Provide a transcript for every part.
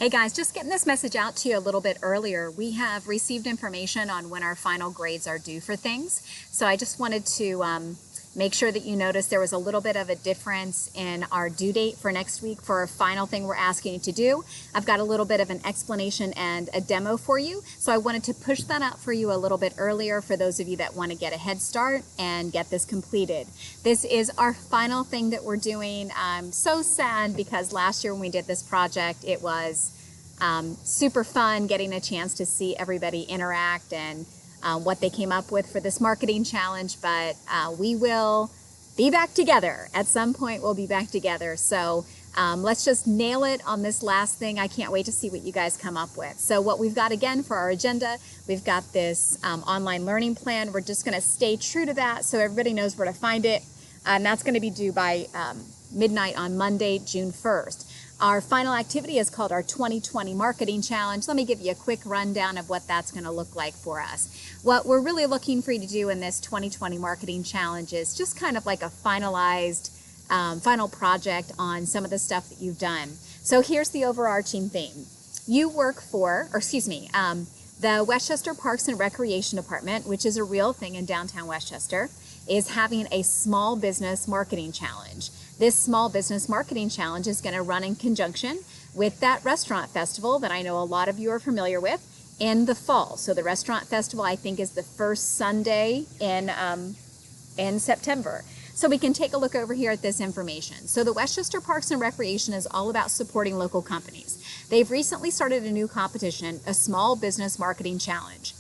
Hey guys, just getting this message out to you a little bit earlier. We have received information on when our final grades are due for things. So I just wanted to make sure that you noticed there was a little bit of a difference in our due date for next week for our final thing we're asking you to do. I've got a little bit of an explanation and a demo for you. So I wanted to push that out for you a little bit earlier for those of you that want to get a head start and get this completed. This is our final thing that we're doing. I'm so sad because last year when we did this project, it was super fun getting a chance to see everybody interact and what they came up with for this marketing challenge, but we will be back together. At some point, we'll be back together. So let's just nail it on this last thing. I can't wait to see what you guys come up with. So what we've got again for our agenda, we've got this online learning plan. We're just going to stay true to that so everybody knows where to find it. And that's going to be due by midnight on Monday, June 1st. Our final activity is called our 2020 Marketing Challenge. Let me give you a quick rundown of what that's going to look like for us. What we're really looking for you to do in this 2020 Marketing Challenge is just kind of like a finalized final project on some of the stuff that you've done. So here's the overarching theme. You work for, the Westchester Parks and Recreation Department, which is a real thing in downtown Westchester, is having a small business marketing challenge. This small business marketing challenge is going to run in conjunction with that restaurant festival that I know a lot of you are familiar with in the fall. So the restaurant festival, I think, is the first Sunday in September. So we can take a look over here at this information. So the Westchester Parks and Recreation is all about supporting local companies. They've recently started a new competition, a small business marketing challenge.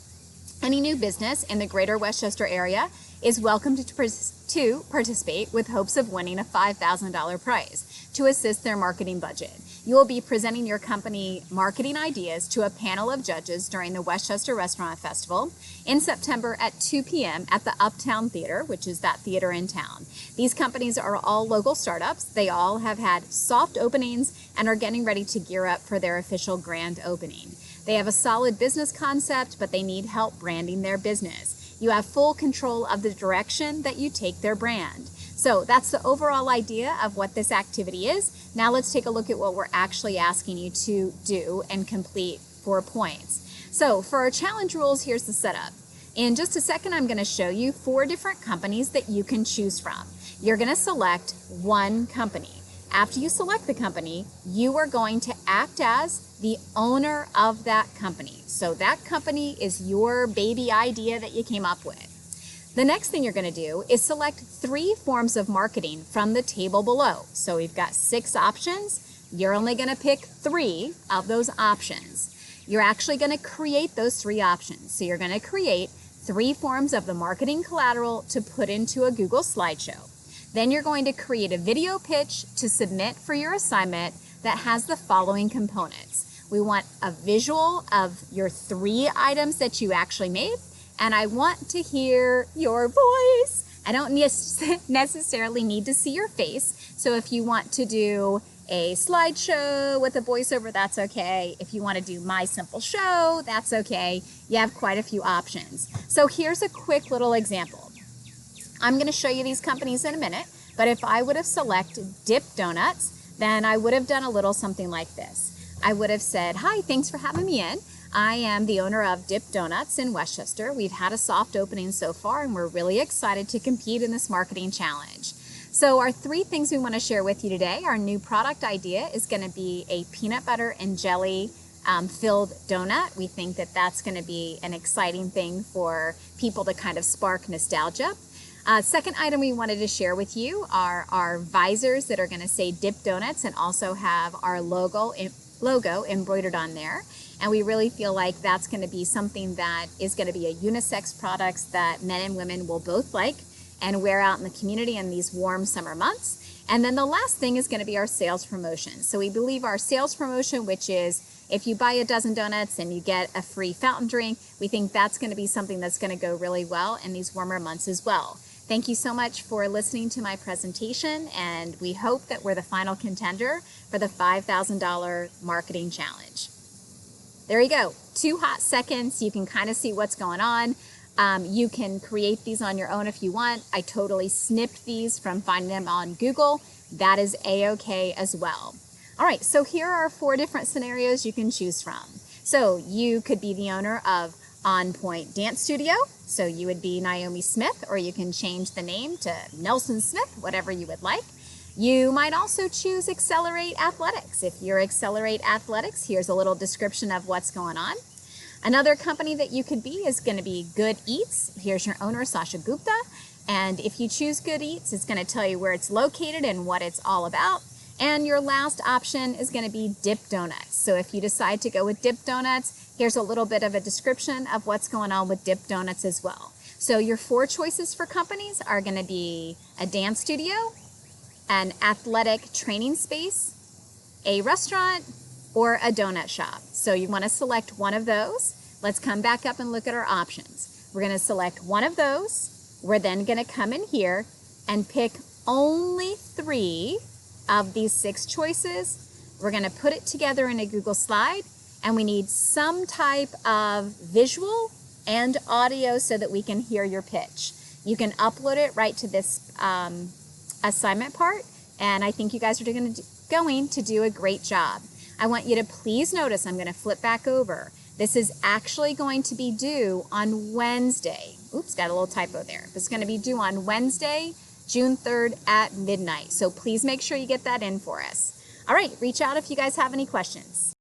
Any new business in the greater Westchester area is welcome to participate with hopes of winning a $5,000 prize to assist their marketing budget. You will be presenting your company marketing ideas to a panel of judges during the Westchester Restaurant Festival in September at 2 p.m. at the Uptown Theater, which is that theater in town. These companies are all local startups. They all have had soft openings and are getting ready to gear up for their official grand opening. They have a solid business concept, but they need help branding their business. You have full control of the direction that you take their brand. So that's the overall idea of what this activity is. Now let's take a look at what we're actually asking you to do and complete 4 points. So for our challenge rules, here's the setup. In just a second, I'm going to show you 4 different companies that you can choose from. You're going to select one company. After you select the company, you are going to act as the owner of that company. So that company is your baby idea that you came up with. The next thing you're going to do is select 3 forms of marketing from the table below. So we've got 6 options. You're only going to pick 3 of those options. You're actually going to create those 3 options. So you're going to create 3 forms of the marketing collateral to put into a Google slideshow. Then you're going to create a video pitch to submit for your assignment that has the following components. We want a visual of your 3 items that you actually made, and I want to hear your voice. I don't necessarily need to see your face, so if you want to do a slideshow with a voiceover, that's okay. If you want to do my simple show, that's okay. You have quite a few options. So here's a quick little example. I'm going to show you these companies in a minute, but if I would have selected Dip Donuts, then I would have done a little something like this. I would have said, hi, thanks for having me in. I am the owner of Dip Donuts in Westchester. We've had a soft opening so far, and we're really excited to compete in this marketing challenge. So our 3 things we want to share with you today, our new product idea is going to be a peanut butter and jelly filled donut. We think that that's going to be an exciting thing for people to kind of spark nostalgia. Second item we wanted to share with you are our visors that are going to say Dip Donuts and also have our logo embroidered on there. And we really feel like that's going to be something that is going to be a unisex product that men and women will both like and wear out in the community in these warm summer months. And then the last thing is going to be our sales promotion. So we believe our sales promotion, which is if you buy a dozen donuts and you get a free fountain drink, we think that's going to be something that's going to go really well in these warmer months as well. Thank you so much for listening to my presentation, and we hope that we're the final contender for the $5,000 marketing challenge. There you go, 2 hot seconds. You can kind of see what's going on. You can create these on your own if you want. I totally snipped these from finding them on Google. That is A-okay as well. All right, so here are 4 different scenarios you can choose from. So you could be the owner of On Point Dance Studio, so you would be Naomi Smith, or you can change the name to Nelson Smith, whatever you would like. You might also choose Accelerate Athletics. If you're Accelerate Athletics, here's a little description of what's going on. Another company that you could be is going to be Good Eats. Here's your owner, Sasha Gupta. And if you choose Good Eats, it's going to tell you where it's located and what it's all about. And your last option is going to be Dip Donuts. So if you decide to go with Dip Donuts, here's a little bit of a description of what's going on with Dip Donuts as well. So your 4 choices for companies are going to be a dance studio, an athletic training space, a restaurant, or a donut shop. So you want to select one of those. Let's come back up and look at our options. We're going to select one of those. We're then going to come in here and pick only 3 of these 6 choices. We're going to put it together in a Google slide, and we need some type of visual and audio so that we can hear your pitch. You can upload it right to this assignment part, and I think you guys are going to do a great job. I want you to please notice, I'm going to flip back over. This is actually going to be due on Wednesday. Oops, got a little typo there. It's going to be due on Wednesday, June 3rd at midnight. So please make sure you get that in for us. All right, reach out if you guys have any questions.